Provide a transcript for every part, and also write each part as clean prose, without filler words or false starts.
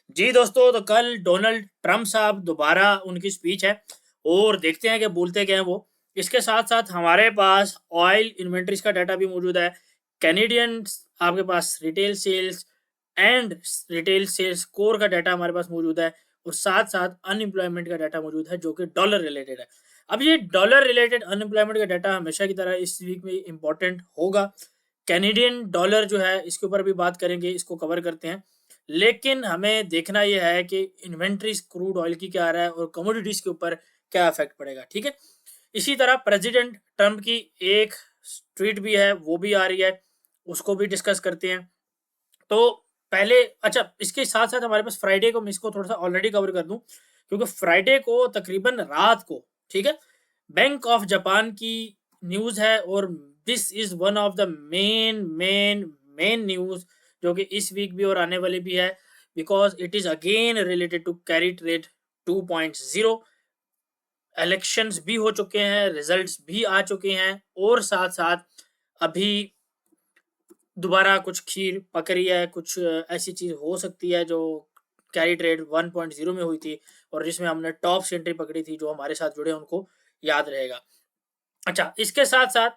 जी दोस्तों, तो कल डोनाल्ड ट्रम्प साहब दोबारा उनकी स्पीच है और देखते हैं कि बोलते क्या हैं वो। इसके साथ-साथ हमारे पास ऑयल इन्वेंटरीज़ का डाटा भी मौजूद है। कैनेडियन आपके पास रिटेल सेल्स कोर का डाटा हमारे पास मौजूद है और साथ-साथ अनएम्प्लॉयमेंट का डाटा मौजूद है जो कि डॉलर रिलेटेड है। अब ये डॉलर रिलेटेड अनएम्प्लॉयमेंट का डाटा हमेशा की तरह इस वीक में इम्पोर्टेंट होगा। कैनेडियन डॉलर जो है इसके ऊपर भी बात करेंगे, इसको कवर करते हैं। लेकिन हमें देखना ये है कि इन्वेंट्रीज क्रूड ऑयल की क्या आ रहा है और कमोडिटीज के ऊपर क्या इफेक्ट पड़ेगा। ठीक है, इसी तरह प्रेसिडेंट ट्रम्प की एक ट्वीट भी है, वो भी आ रही है, उसको भी डिस्कस करते हैं। तो पहले अच्छा, इसके साथ साथ हमारे पास फ्राइडे को, मैं इसको थोड़ा सा ऑलरेडी कवर कर दूं क्योंकि फ्राइडे को तकरीबन रात को, ठीक है, बैंक ऑफ जापान की न्यूज़ है और this is one of the main news जो कि इस वीक भी और आने वाली भी है, because it is again related to carry trade 2.0। Elections भी हो चुके हैं, रिजल्ट्स भी आ चुके हैं और साथ साथ अभी दोबारा कुछ खीर पक रही है, कुछ ऐसी चीज़ हो सकती है जो कैरी ट्रेड 1.0 में हुई थी और जिसमें हमने टॉप सेंट्री पकड़ी थी। जो हमारे साथ जुड़े हैं उनको याद रहेगा। अच्छा, इसके साथ साथ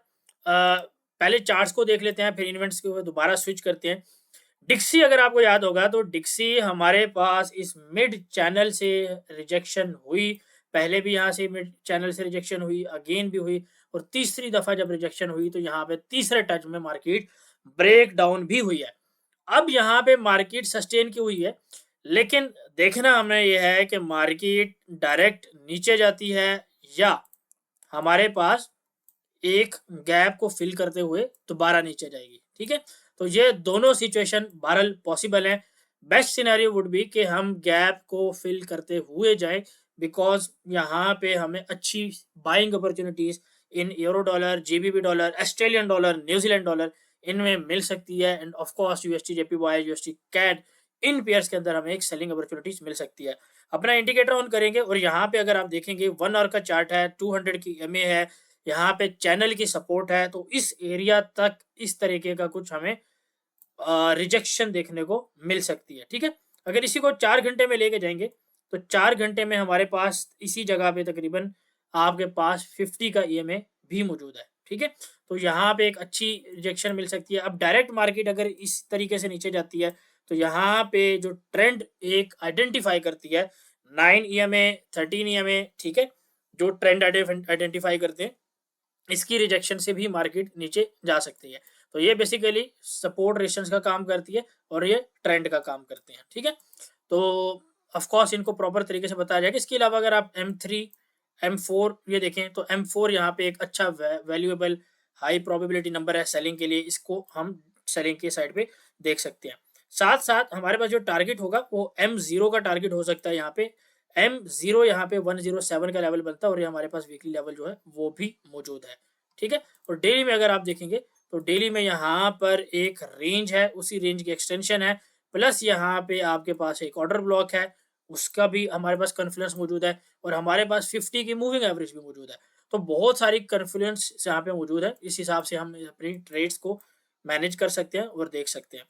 पहले चार्ट्स को देख लेते हैं, फिर इन्वेंट्स के ऊपर दोबारा स्विच करते हैं। डिक्सी, अगर आपको याद होगा तो डिक्सी हमारे पास इस मिड चैनल से रिजेक्शन हुई। पहले भी यहाँ से मिड चैनल से रिजेक्शन हुई, अगेन भी हुई और तीसरी दफा जब रिजेक्शन हुई तो यहाँ पे तीसरे टच में मार्केट ब्रेक डाउन भी हुई है। अब यहाँ पे मार्केट सस्टेन की हुई है, लेकिन देखना हमें यह है कि मार्केट डायरेक्ट नीचे जाती है या हमारे पास एक गैप को फिल करते हुए दोबारा नीचे जाएगी। ठीक है, तो ये दोनों सिचुएशन बहरहाल पॉसिबल है। बेस्ट सिनेरियो वुड बी कि हम गैप को फिल करते हुए जाएं, बिकॉज यहाँ पे हमें अच्छी buying opportunities in euro dollar, GBP dollar, Australian dollar, New Zealand dollar, इनमें मिल सकती है। And of course USD JPY, USD CAD, इन पेयर्स के अंदर हमें एक सेलिंग अपॉर्चुनिटीज मिल सकती है। अपना इंडिकेटर ऑन करेंगे और यहाँ पे अगर आप देखेंगे 1 आवर का चार्ट है, 200 की एमए है, यहाँ पे चैनल की सपोर्ट है, तो इस एरिया तक इस तरीके का कुछ हमें रिजेक्शन देखने को मिल सकती है। ठीक है, अगर इसी को 4 घंटे में लेके जाएंगे तो 4 घंटे में हमारे पास इसी जगह पे तकरीबन आपके पास 50 का ईएमए भी मौजूद है। ठीक है, तो यहाँ पे एक अच्छी रिजेक्शन मिल सकती है। अब डायरेक्ट मार्केट अगर इस तरीके से नीचे जाती है तो यहाँ पे जो ट्रेंड एक आइडेंटिफाई करती है, 9 ईएमए, 13 ईएमए, ठीक है, जो ट्रेंड आइडेंटिफाई करते हैं, इसकी रिजेक्शन से भी मार्केट नीचे जा सकती है। तो ये बेसिकली सपोर्ट रेजिस्टेंस का काम करती है और ये ट्रेंड का काम करते हैं। ठीक है, तो ऑफ कोर्स इनको प्रॉपर तरीके से बताया जाएगा। इसके अलावा अगर आप M3, M4 ये देखें तो M4 यहाँ पे एक अच्छा वैल्यूएबल हाई प्रोबेबिलिटी नंबर है सेलिंग के लिए, इसको हम सेलिंग के साइड पे देख सकते हैं। साथ साथ हमारे पास जो टारगेट होगा वो M0 का टारगेट हो सकता है। यहाँ पे M0 यहाँ पे 107 का लेवल बनता है और ये हमारे पास वीकली लेवल जो है वो भी मौजूद है। ठीक है, और डेली में अगर आप देखेंगे तो डेली में यहाँ पर एक रेंज है, उसी रेंज की एक्सटेंशन है, प्लस यहाँ पे आपके पास एक ऑर्डर ब्लॉक है, उसका भी हमारे पास कन्फ्लुएंस मौजूद है और हमारे पास 50 की मूविंग एवरेज भी मौजूद है। तो बहुत सारी कन्फ्लुएंस यहाँ पे मौजूद है, इस हिसाब से हम अपनी ट्रेड्स को मैनेज कर सकते हैं और देख सकते हैं।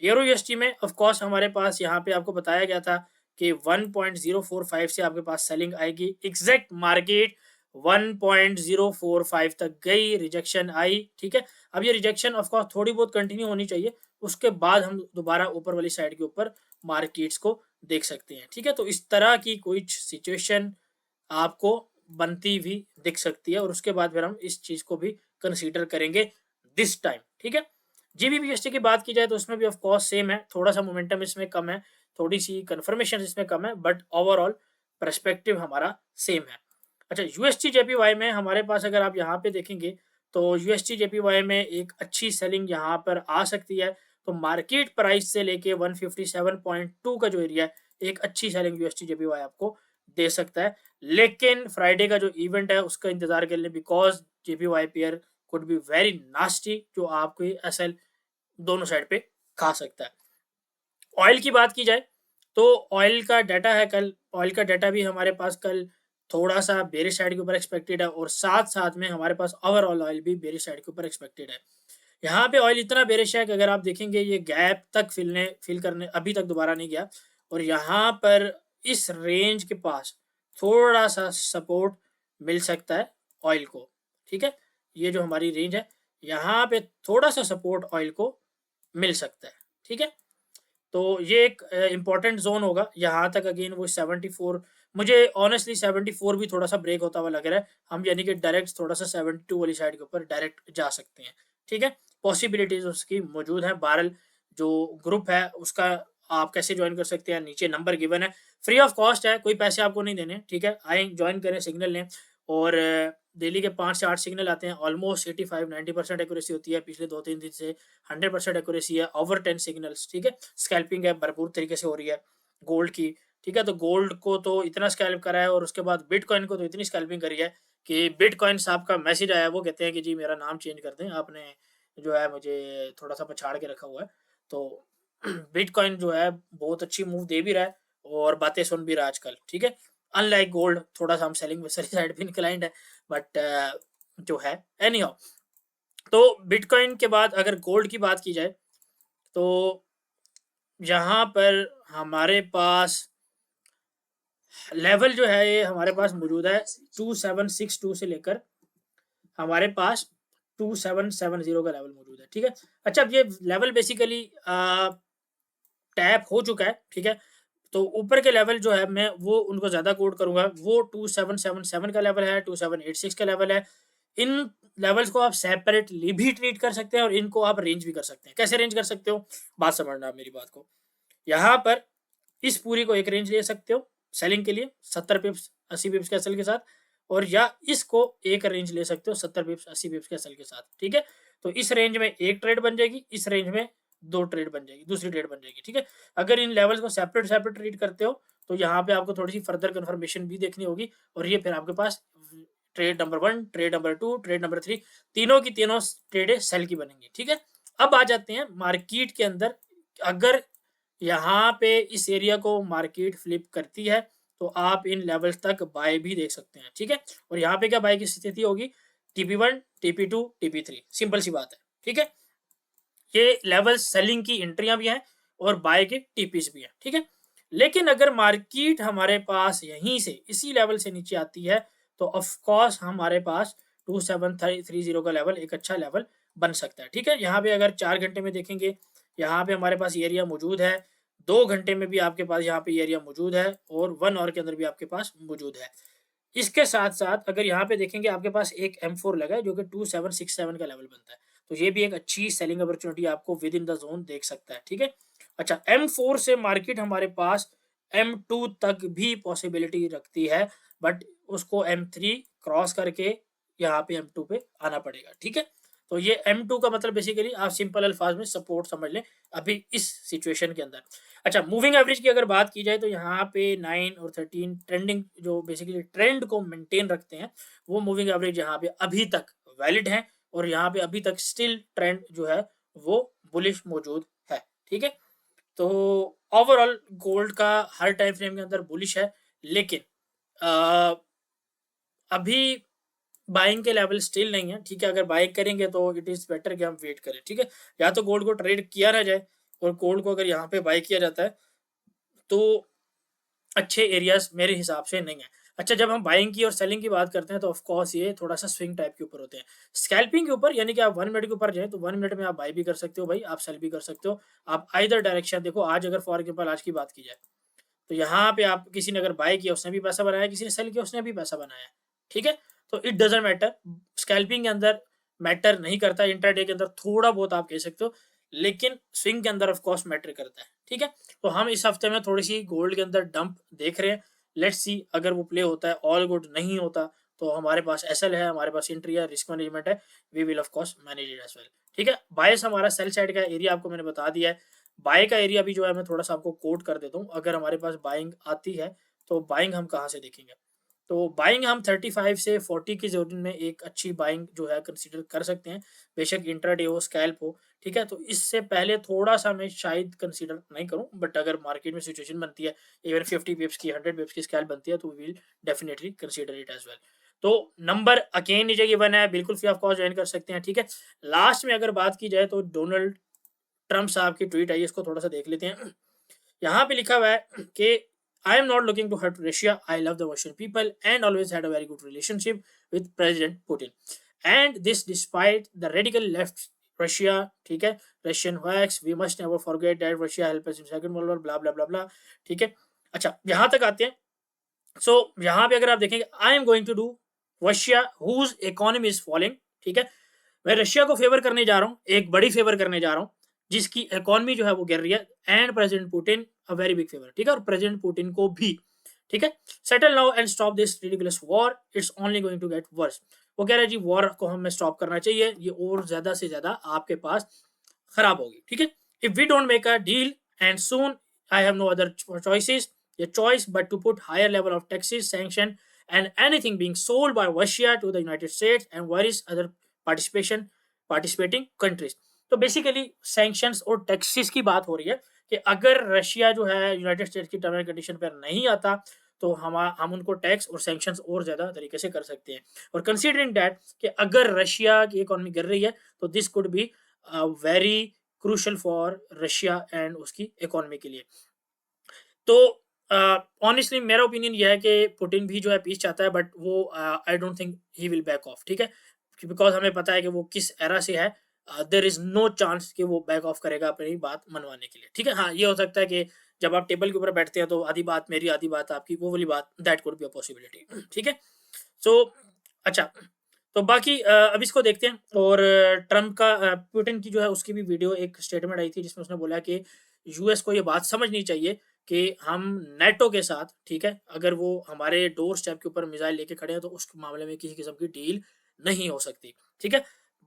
यूरो यूएसडी में ऑफ कोर्स हमारे पास यहाँ पे आपको बताया गया था कि 1.045 से आपके पास सेलिंग आएगी। एग्जैक्ट मार्केट 1.045 तक गई, रिजेक्शन आई। ठीक है, अब ये रिजेक्शन ऑफ कोर्स थोड़ी बहुत कंटिन्यू होनी चाहिए, उसके बाद हम दोबारा ऊपर वाली साइड के ऊपर मार्केट्स को देख सकते हैं। ठीक है, तो इस तरह की कुछ सिचुएशन आपको बनती हुई दिख सकती है और उसके बाद फिर हम इस चीज को भी कंसीडर करेंगे दिस टाइम। ठीक है, जीबीपीएसटी की बात की जाए तो उसमें भी ऑफ कोर्स सेम है, थोड़ा सा मोमेंटम इसमें कम है, थोड़ी सी कन्फर्मेशन इसमें कम है, बट ओवरऑल परस्पेक्टिव हमारा सेम है। अच्छा, यूएसटी जेपीवाई में हमारे पास अगर आप यहाँ पे देखेंगे तो यूएसटी जेपीवाई में एक अच्छी सेलिंग यहाँ पर आ सकती है। तो मार्केट प्राइस से लेके 157.2 का जो एरिया है, एक अच्छी सेलिंग यूएसटी जेपीवाई आपको दे सकता है। लेकिन फ्राइडे का जो इवेंट है उसका इंतजार कर ले, because JPY pair could be very nasty, जो आपको एसएल दोनों साइड पे खा सकता है। ऑयल की बात की जाए तो ऑयल का डाटा है कल, ऑयल का डाटा भी हमारे पास कल थोड़ा सा बेरिश साइड के ऊपर एक्सपेक्टेड है और साथ साथ में हमारे पास ओवरऑल ऑयल भी बेरिश साइड के ऊपर एक्सपेक्टेड है। यहाँ पे ऑयल इतना बेरिश है कि अगर आप देखेंगे ये गैप तक फिल करने अभी तक दोबारा नहीं गया और यहाँ पर इस रेंज के पास थोड़ा सा सपोर्ट मिल सकता है ऑयल को, ठीक है। ये जो हमारी रेंज है, यहाँ पे थोड़ा सा सपोर्ट ऑयल को मिल सकता है, ठीक है। तो ये एक इम्पोर्टेंट जोन होगा यहाँ तक। अगेन वो 74, मुझे ऑनेस्टली 74 भी थोड़ा सा ब्रेक होता हुआ लग रहा है। हम यानी कि डायरेक्ट थोड़ा सा 72 वाली साइड के ऊपर डायरेक्ट जा सकते हैं, ठीक है। पॉसिबिलिटीज उसकी मौजूद है। बहरहाल जो ग्रुप है उसका आप कैसे ज्वाइन कर सकते हैं, नीचे नंबर गिवन है, फ्री ऑफ कॉस्ट है, कोई पैसे आपको नहीं देने, ठीक है। आए ज्वाइन करें, सिग्नल लें, और डेली के 5 से 8 सिग्नल आते हैं। ऑलमोस्ट 85-90% एक्यूरेसी होती है। पिछले 2-3 दिन से 100% एक्यूरेसी है, ओवर 10 सिग्नल्स, ठीक है। स्कैल्पिंग है भरपूर तरीके से हो रही है गोल्ड की, ठीक है। तो गोल्ड को तो इतना स्कैल्प करा है, और उसके बाद बिटकॉइन को तो इतनी स्कैल्पिंग करी है कि बिटकॉइन साहब का मैसेज आया, वो कहते हैं कि जी मेरा नाम चेंज कर दें, आपने जो है मुझे थोड़ा सा पछाड़ के रखा हुआ है। तो बिटकॉइन जो है बहुत अच्छी मूव दे भी रहा है और बातें सुन भी रहा है आजकल, ठीक है। अनलाइक गोल्ड थोड़ा सा हम सेलिंग में सही साइड पे इंक्लाइंड है, बट जो है एनी हाउ। तो बिटकॉइन के बाद अगर गोल्ड की बात की जाए, तो यहाँ पर हमारे पास लेवल जो है ये हमारे पास मौजूद है 2762 से लेकर हमारे पास 2770 का लेवल मौजूद है, ठीक है। अच्छा, अब ये लेवल बेसिकली टैप हो चुका है, ठीक है। तो ऊपर के लेवल जो है मैं वो उनको ज़्यादा कोट करूँगा, वो 2777 का लेवल है, 2786 का लेवल है। इन लेवल्स को आप सेपरेटली भी ट्रीट कर सकते हैं और इनको आप रेंज भी कर सकते हैं। कैसे रेंज कर सकते हो, बात समझना आप मेरी बात को। यहाँ पर इस पूरी को एक रेंज ले सकते हो सेलिंग के लिए 70 पिप्स 80 पिप्स के एसएल के साथ, और या इसको एक रेंज ले सकते हो 70 पिप्स 80 पिप्स के एसएल के साथ, ठीक है। तो इस रेंज में एक ट्रेड बन जाएगी, इस रेंज में 2 ट्रेड बन जाएगी, दूसरी ट्रेड बन जाएगी, ठीक है। अगर इन लेवल्स को सेपरेट सेपरेट ट्रीट करते हो तो यहाँ पे आपको थोड़ी सी फर्दर कंफर्मेशन भी देखनी होगी, और ये फिर आपके पास trade number 1, trade number 2, trade number 3, तीनों की तीनों ट्रेडें सेल की बनेंगी, ठीक है। अब आ जाते हैं मार्केट के अंदर। अगर यहाँ पे इस एरिया को मार्केट फ्लिप करती है तो आप इन लेवल्स तक बाय भी देख सकते हैं, ठीक है। और यहाँ पे क्या बाय की स्थिति होगी, TP1, TP2, TP3, सिंपल सी बात है, ठीक है। ये लेवल सेलिंग की एंट्रियां भी हैं और बाय के टीपीस भी हैं, ठीक है। लेकिन अगर मार्केट हमारे पास यहीं से इसी लेवल से नीचे आती है तो ऑफ कोर्स हमारे पास 2730 का लेवल एक अच्छा लेवल बन सकता है, ठीक है। यहाँ पे अगर 4 घंटे में देखेंगे, यहाँ पे हमारे पास एरिया मौजूद है, 2 घंटे में भी आपके पास यहाँ पे एरिया मौजूद है, और 1 आवर के अंदर भी आपके पास मौजूद है। इसके साथ साथ अगर यहाँ पे देखेंगे आपके पास एक M4 लगा है जो कि 2767 का लेवल बनता है, तो ये भी एक अच्छी सेलिंग अपॉर्चुनिटी आपको विद इन द जोन देख सकता है, ठीक है। अच्छा, M4 से मार्केट हमारे पास M2 तक भी पॉसिबिलिटी रखती है, बट उसको M3 क्रॉस करके यहाँ पे M2 पे आना पड़ेगा, ठीक है। तो ये M2 का मतलब बेसिकली आप सिंपल अल्फाज में सपोर्ट समझ लें अभी इस सिचुएशन के अंदर। अच्छा, मूविंग एवरेज की अगर बात की जाए तो यहाँ पे 9 और 13 ट्रेंडिंग जो बेसिकली ट्रेंड को मेंटेन रखते हैं, वो मूविंग एवरेज यहाँ पे अभी तक वैलिड है, और यहाँ पे अभी तक स्टिल ट्रेंड जो है वो बुलिश मौजूद है, ठीक है। तो ओवरऑल गोल्ड का हर टाइम फ्रेम के अंदर बुलिश है, लेकिन अभी बाइंग के लेवल स्टिल नहीं है, ठीक है। अगर बाइंग करेंगे तो इट इज़ बेटर कि हम वेट करें, ठीक है। या तो गोल्ड को ट्रेड किया ना जाए, और गोल्ड को अगर यहाँ पे बाई किया जाता है तो अच्छे एरियाज मेरे हिसाब से नहीं है। अच्छा, जब हम बाइंग की और सेलिंग की बात करते हैं तो ऑफ कोर्स ये थोड़ा सा स्विंग टाइप के ऊपर होते हैं। स्कैल्पिंग के ऊपर यानी कि आप 1 मिनट के ऊपर जाएँ तो 1 मिनट में आप बाई भी कर सकते हो भाई, आप सेल भी कर सकते हो। आप आइदर डायरेक्शन देखो, आज अगर फॉर एग्जांपल आज की बात की जाए तो यहाँ पे आप किसी ने अगर बाय किया उसने भी पैसा बनाया, किसी ने सेल किया उसने भी पैसा बनाया, ठीक है। तो इट डजंट मैटर, स्कैल्पिंग के अंदर मैटर नहीं करता, इंट्राडे के अंदर थोड़ा बहुत आप कह सकते हो, लेकिन स्विंग के अंदर ऑफ कोर्स मैटर करता है, ठीक है। तो हम इस हफ्ते में थोड़ी सी गोल्ड के अंदर डंप देख रहे हैं, लेट्स सी अगर वो प्ले होता है, ऑल गुड, नहीं होता तो हमारे पास एसएल है, हमारे पास एंट्री है, रिस्क मैनेजमेंट है, we will of course manage it as well, ठीक है। बायस हमारा सेल साइड का एरिया आपको मैंने बता दिया है। बाय का एरिया भी जो है मैं थोड़ा सा आपको कोट कर देता हूँ। अगर हमारे पास बाइंग आती है तो बाइंग हम कहाँ से देखेंगे, तो बाइंग हम 35 से 40 की जोन में एक अच्छी बाइंग जो है कंसीडर कर सकते हैं, बेशक इंट्राडे हो, स्कैल्प हो, ठीक है। तो इससे पहले थोड़ा सा मैं शायद कंसीडर नहीं करूं, बट अगर मार्केट में सिचुएशन बनती है, इवन 50 पिप्स की 100 पिप्स की स्कैल्प बनती है, तो we will definitely consider it as well. तो नंबर अगेन नीचे गिवन है, बिल्कुल फ्री ऑफ कॉस्ट ज्वाइन कर सकते हैं, ठीक है। लास्ट में अगर बात की जाए तो डोनाल्ड ट्रम्प साहब की ट्वीट आई, इसको थोड़ा सा देख लेते हैं। यहाँ पे लिखा हुआ है कि I am not looking to hurt Russia. I love the Russian people and always had a very good relationship with President Putin. And this despite the radical left Russia, ठीक है, Russian hacks. We must never forget that Russia helped us in Second World War. Blah blah blah blah. ठीक है, अच्छा यहाँ तक आते हैं. So यहाँ पे अगर आप देखेंगे, I am going to do Russia whose economy is falling. ठीक है, मैं रशिया को फेवर करने जा रहा हूँ, एक बड़ी फेवर करने जा रहा हूँ जिसकी इकोनॉमी जो है वो गिर रही है. And president Putin a very big favour. ठीक है, और प्रेसिडेंट पुतिन को भी. ठीक है, settle now and stop this ridiculous war, it's only going to get worse. वो कह रहे हैं जी वॉर को हमें स्टॉप करना चाहिए, ये और ज्यादा से ज्यादा आपके पास खराब होगी. ठीक है, if we don't make a deal and soon I have no other choices या choice but to put higher level of taxes, sanction and anything being sold by Russia to the United States and various other participating countries. तो basically sanctions और taxes की बात हो रही है कि अगर रशिया जो है यूनाइटेड स्टेट्स की टर्म एंड कंडीशन पर नहीं आता तो हम उनको टैक्स और सैंक्शंस और ज्यादा तरीके से कर सकते हैं. और कंसीडरिंग दैट कि अगर रशिया की इकोनॉमी गिर रही है तो this could be very crucial for Russia and उसकी इकोनॉमी के लिए. तो ऑनेस्टली मेरा ओपिनियन ये है कि पुतिन भी जो है पीस चाहता है, बट वो I don't think he will back of. ठीक है, बिकॉज हमें पता है कि वो किस एरा से है. देयर इज नो चांस कि वो बैक ऑफ करेगा अपनी बात मनवाने के लिए. ठीक है, हाँ ये हो सकता है कि जब आप टेबल के ऊपर बैठते हैं तो आधी बात मेरी आधी बात आपकी, वो वाली बात that could be a possibility. ठीक है, सो अच्छा, तो बाकी अब इसको देखते हैं. और ट्रम्प का पुतिन की जो है उसकी भी वीडियो एक स्टेटमेंट आई थी जिसमें उसने बोला कि यूएस को ये बात समझनी चाहिए कि हम नेटो के साथ, ठीक है, अगर वो हमारे डोर स्टेप के ऊपर मिसाइल लेके खड़े हैं तो उस मामले में किसी किस्म की डील नहीं हो सकती. ठीक है,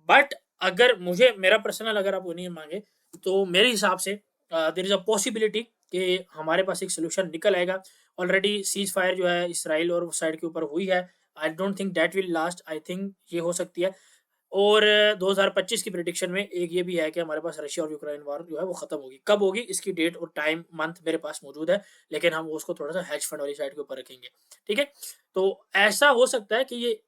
बट अगर मुझे मेरा पर्सनल अगर आप ओपिनियन मांगे तो मेरे हिसाब से देयर इज अ पॉसिबिलिटी कि हमारे पास एक सोल्यूशन निकल आएगा. ऑलरेडी सीज फायर जो है इसराइल और साइड के ऊपर हुई है. I don't think that will last. I think ये हो सकती है. और 2025 की प्रिडिक्शन में एक ये भी है कि हमारे पास रशिया और यूक्रेन वॉर जो है वो खत्म होगी. कब होगी इसकी डेट और टाइम मंथ मेरे पास मौजूद है, लेकिन हम उसको थोड़ा सा हेज फंड वाली साइड के ऊपर रखेंगे. ठीक है, तो ऐसा हो सकता है कि ये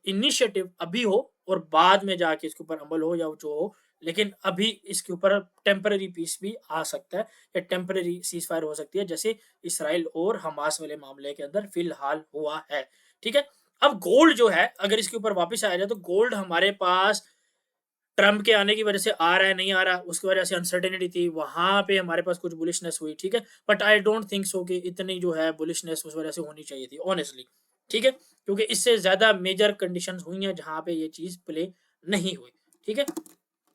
इनिशिएटिव अभी हो और बाद में जाके इसके ऊपर अमल हो या जो हो, लेकिन अभी इसके ऊपर टेम्पररी पीस भी आ सकता है या टेम्पररी सीज फायर हो सकती है, जैसे इसराइल और हमास वाले मामले के अंदर फिलहाल हुआ है. ठीक है, अब गोल्ड जो है अगर इसके ऊपर वापस आया जाए तो गोल्ड हमारे पास ट्रम्प के आने की वजह से आ रहा है नहीं आ रहा, उसकी वजह से अनसर्टेनिटी थी, वहां पे हमारे पास कुछ बुलिशनेस हुई. ठीक है, but I don't think so कि इतनी जो है बुलिशनेस उस वजह से होनी चाहिए थी ऑनेस्टली. ठीक है, क्योंकि इससे ज्यादा मेजर कंडीशंस हुई हैं जहां पे ये चीज प्ले नहीं हुई. ठीक है,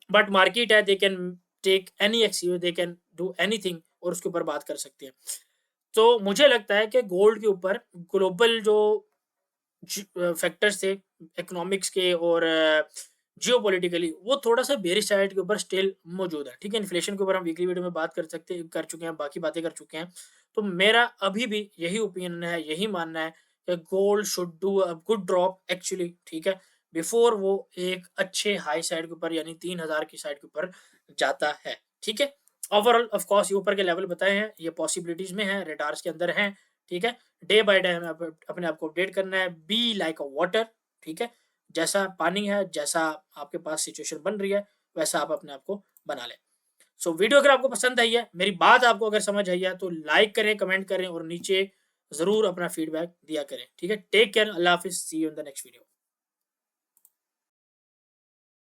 बट मार्केट है, they can take any excuse, they can do anything और उसके ऊपर बात कर सकते हैं. तो मुझे लगता है कि गोल्ड के ऊपर ग्लोबल जो फैक्टर्स थे इकोनॉमिक्स के और जियोपॉलिटिकली, वो थोड़ा सा बेरिश साइड के ऊपर स्टिल मौजूद है. ठीक है, इन्फ्लेशन के ऊपर हम वीकली वीडियो में बात कर चुके हैं, बाकी बातें कर चुके हैं. तो मेरा अभी भी यही ओपिनियन है, यही मानना है कि gold should do a good drop actually. ठीक है, बिफोर वो एक अच्छे हाई साइड के ऊपर यानी 3000 की साइड के ऊपर जाता है. ठीक है, ओवरऑल ऑफ कोर्स ये ऊपर के लेवल बताए हैं, ये पॉसिबिलिटीज में है, रेडार्स के अंदर हैं. ठीक है, डे बाय डे हमें अपने आप को अपडेट करना है. Be like a water. ठीक है, जैसा पानी है, जैसा आपके पास सिचुएशन बन रही है वैसा आप अपने आप को बना लें. सो वीडियो अगर आपको पसंद आई है, मेरी बात आपको अगर समझ आई है तो लाइक करें, कमेंट करें और नीचे जरूर अपना फीडबैक दिया करें. ठीक है, टेक केयर, अल्लाह हाफिज, see you in the next video.